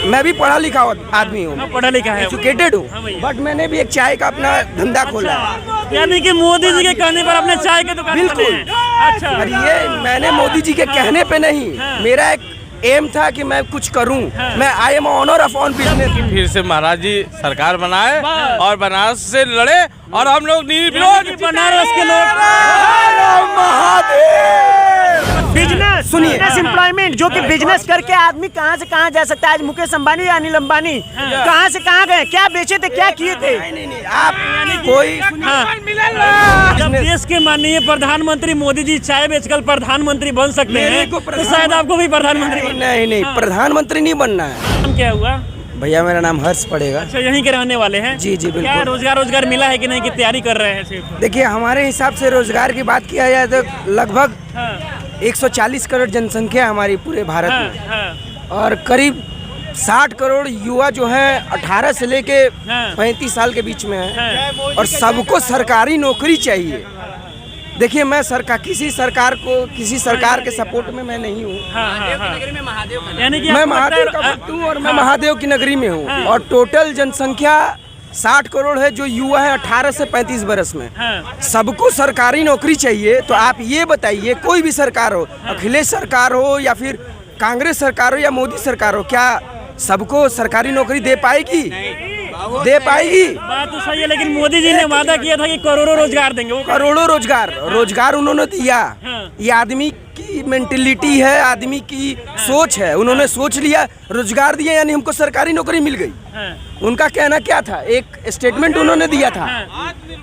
मैं भी पढ़ा लिखा आदमी हूँ, पढ़ा लिखा है, एजुकेटेड हूँ, बट मैंने भी एक चाय का अपना धंधा खोला है। यानी कि मोदी जी के कहने पर अपने चाय के दुकान बिल्कुल। खोले हैं। अच्छा, और ये मैंने मोदी जी के कहने पे नहीं, मेरा एक एम था कि मैं कुछ करूं। मैं I am owner of own business. फिर से महाराज जी सरकार बनाए और बनारस से लड़े और हम लोग निर्विरोध बनारस के लोग बिजनेस सुनिए, एम्प्लॉयमेंट जो कि बिजनेस करके आदमी कहाँ से कहाँ जा सकता है। आज मुकेश अंबानी या अनिल अंबानी कहाँ से कहाँ गए, क्या बेचे थे, क्या किए थे। नहीं, आप कोई जब देश के माननीय प्रधानमंत्री मोदी जी चाय बेचकर प्रधानमंत्री बन सकते हैं तो शायद आपको भी प्रधानमंत्री नहीं, प्रधानमंत्री नहीं बनना है। नाम क्या हुआ भैया? मेरा नाम हर्ष पड़ेगा। अच्छा, यहीं के रहने वाले हैं? जी बिल्कुल। क्या रोजगार मिला है कि नहीं, की तैयारी कर रहे हैं सिर्फ? देखिए, हमारे हिसाब से रोजगार की बात किया जाए तो लगभग 140 करोड़ जनसंख्या हमारी पूरे भारत में, और करीब 60 करोड़ युवा जो हैं 18 से लेके 35 साल के बीच में हैं, और सबको सरकारी नौकरी चाहिए। देखिए, मैं किसी सरकार के सपोर्ट में मैं नहीं हूँ। यानी कि मैं महादेव का भक्त हूँ और मैं महादेव की नगरी में हूँ, और टोटल जनसंख्या 60 करोड़ है जो युवा है 18 से 35 बरस में। सबको सरकारी नौकरी चाहिए। तो आप ये बताइए, कोई भी सरकार हो, अखिलेश सरकार हो या फिर कांग्रेस सरकार हो या मोदी सरकार हो, क्या सबको सरकारी नौकरी दे पाएगी? दे पाएगी? बात तो सही है, लेकिन मोदी जी ने वादा किया था कि करोड़ों रोजगार देंगे। करोड़ों रोजगार उन्होंने दिया। ये आदमी की मेंटेलिटी है, आदमी की सोच है। उन्होंने सोच लिया, रोजगार दिया, यानी हमको सरकारी नौकरी मिल गई। उनका कहना क्या था? एक स्टेटमेंट उन्होंने दिया था।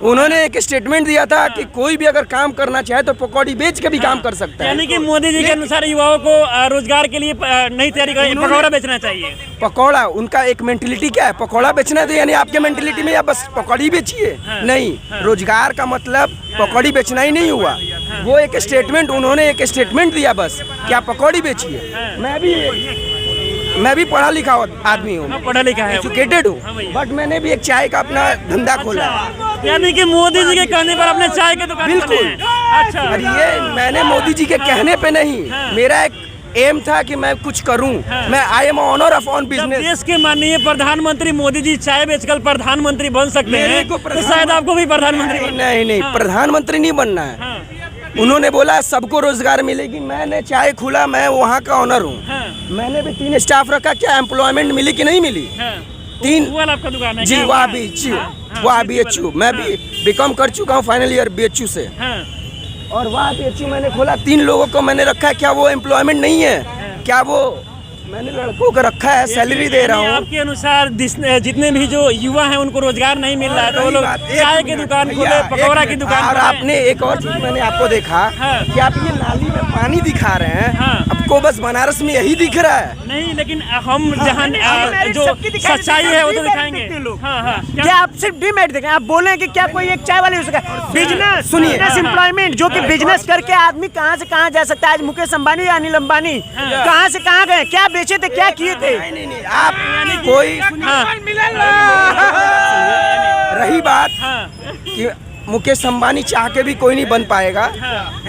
उन्होंने एक स्टेटमेंट दिया था कि कोई भी अगर काम करना चाहे तो पकौड़ी बेच के भी काम कर सकता है। यानी कि मोदी जी के अनुसार युवाओं को रोजगार के लिए नई तैयारी करनी, पकौड़ा बेचना चाहिए। पकौड़ा, उनका एक मेंटेलिटी क्या है? पकौड़ा बेचना है, तो यानी आपके मेंटेलिटी में या बस पकौड़ी बेचिए? नहीं, रोजगार का मतलब पकौड़ी बेचना ही नहीं हुआ। वो एक स्टेटमेंट, उन्होंने एक स्टेटमेंट दिया बस कि आप पकौड़ी बेचिए। मैं भी पढ़ा लिखा आदमी हूँ, पढ़ा लिखा है, एजुकेटेड हूँ, बट मैंने भी एक चाय का अपना धंधा खोला है। यानी कि मोदी जी के कहने पर अपने चाय के दुकान खोले हैं। अच्छा, और ये मैंने मोदी जी के कहने पे नहीं, मेरा एक एम था कि मैं कुछ करूं। मैं I am owner of own business. देश के माननीय प्रधानमंत्री मोदी जी चाय बेचकर प्रधानमंत्री बन सकते हैं तो शायद आपको भी प्रधानमंत्री नहीं, प्रधानमंत्री नहीं बनना है। उन्होंने बोला सबको रोजगार मिलेगी। मैंने चाय खुला, मैं वहाँ का ऑनर हूँ। मैंने भी 3 स्टाफ रखा। क्या एम्प्लॉयमेंट मिली कि नहीं मिली? 3 आपका दुकान है? जी, वहाँ BHU मैं भी बीकॉम कर चुका हूँ फाइनल ईयर BHU से, और वहाँ BHU मैंने खोला। 3 लोगों को मैंने रखा है। क्या वो एम्प्लॉयमेंट नहीं है? क्या वो मैंने लड़कों को रखा है, सैलरी दे रहा हूँ। आपके अनुसार जितने भी जो युवा हैं उनको रोजगार नहीं मिल रहा है तो वो लोग चाय की दुकान खोले, पकौड़ा की दुकान। और आपने एक और चीज मैंने आपको देखा कि आप ये नाली में पानी दिखा रहे हैं, आपको बस बनारस में यही दिख रहा है? नहीं, लेकिन हम जहाँ जो सच्चाई है वो तो दिखाएंगे। क्या आप सिर्फ डीमेरिट देखें? आप बोले कि क्या कोई एक चाय वाली हो सकता है? बिजनेस सुनिए, एम्प्लॉयमेंट जो कि बिजनेस करके आदमी कहाँ से कहाँ जा सकता है। आज मुकेश अंबानी या अनिल अंबानी कहाँ से कहाँ गए, क्या बेचे थे, क्या किए थे। नहीं, आप कोई रही बात कि मुकेश अंबानी चाह के भी कोई नहीं बन पाएगा,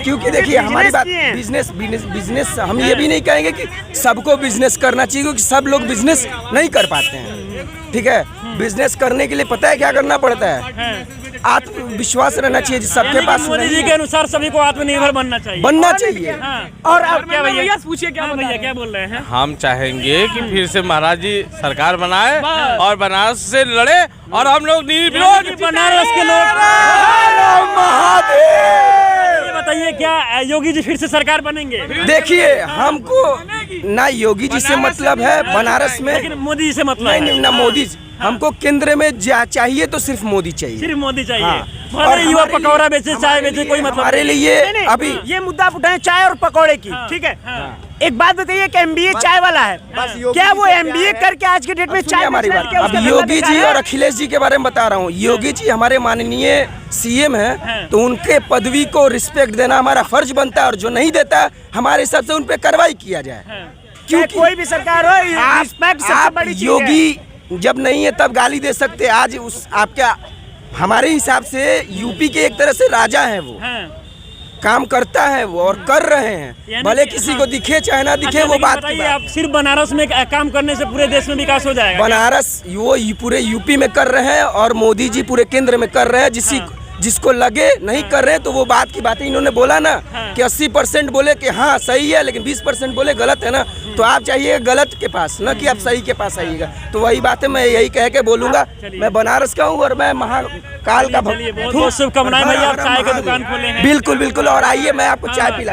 क्योंकि देखिए हमारी बात बिजनेस हम ये भी नहीं कहेंगे कि सबको बिजनेस करना चाहिए, क्योंकि सब लोग बिजनेस नहीं कर पाते हैं। ठीक है, बिजनेस करने के लिए पता है क्या करना पड़ता है? आत्मविश्वास रहना चाहिए सबके पास। मोदी जी के अनुसार सभी को आत्मनिर्भर बनना चाहिए। और आप क्या भैया पूछिए, क्या भैया क्या बोल रहे हैं? हम चाहेंगे कि फिर से महाराज जी सरकार बनाए और बनारस से लड़े और हम लोग निर्विरोध बनारस के लोग। बताइए, क्या योगी जी फिर से सरकार बनेंगे? देखिए, हमको ना योगी जी से मतलब है बनारस में, लेकिन मोदी जी से मतलब नहीं, ना मोदी जी। हमको केंद्र में चाहिए तो सिर्फ मोदी चाहिए, सिर्फ मोदी चाहिए। और युवा पकौड़ा बेचे, चाय बेचे, कोई मतलब हमारे लिए अभी ये मुद्दा आप उठाएं चाय और पकौड़े की, ठीक है। एक बात बताइए कि MBA चाय वाला है, क्या वो MBA करके आज के डेट में चाय? हमारी बात अब योगी जी और अखिलेश जी के बारे में बता रहा हूँ। योगी जी हमारे माननीय CM हैं, तो उनके पदवी को रिस्पेक्ट देना हमारा फर्ज बनता है, और जो नहीं देता हमारे हिसाब से उन पे कार्रवाई किया जाए। क्योंकि कोई भी सरकार हो, रिस्पेक्ट सबसे बड़ी चीज है। योगी जब नहीं है तब गाली दे सकते। आज आपके हमारे हिसाब से यूपी के एक तरह से राजा हैं वो। काम करता है वो और कर रहे हैं, यानी भले कि- किसी हाँ। को दिखे चाहे ना दिखे, अच्छा, वो लेकिन बात की बताइए, बात। आप सिर्फ बनारस में काम करने से पूरे देश में विकास हो जाएगा? बनारस वो पूरे यूपी में कर रहे हैं और मोदी जी पूरे केंद्र में कर रहे हैं। जिसको लगे नहीं कर रहे हैं तो वो बात की बात है। इन्होंने बोला ना कि 80% बोले कि हाँ सही है, लेकिन 20% बोले गलत है ना, तो आप चाहिए गलत के पास, ना कि आप सही के पास आइएगा। तो वही बात है, मैं यही कह के बोलूंगा। मैं बनारस का हूँ और मैं महाकाल का चलिए, बहुत बहुत शुभकामनाएं भैया, आप चाय की दुकान खोले हैं। बिल्कुल बिल्कुल, और आइए मैं आपको चाय पिला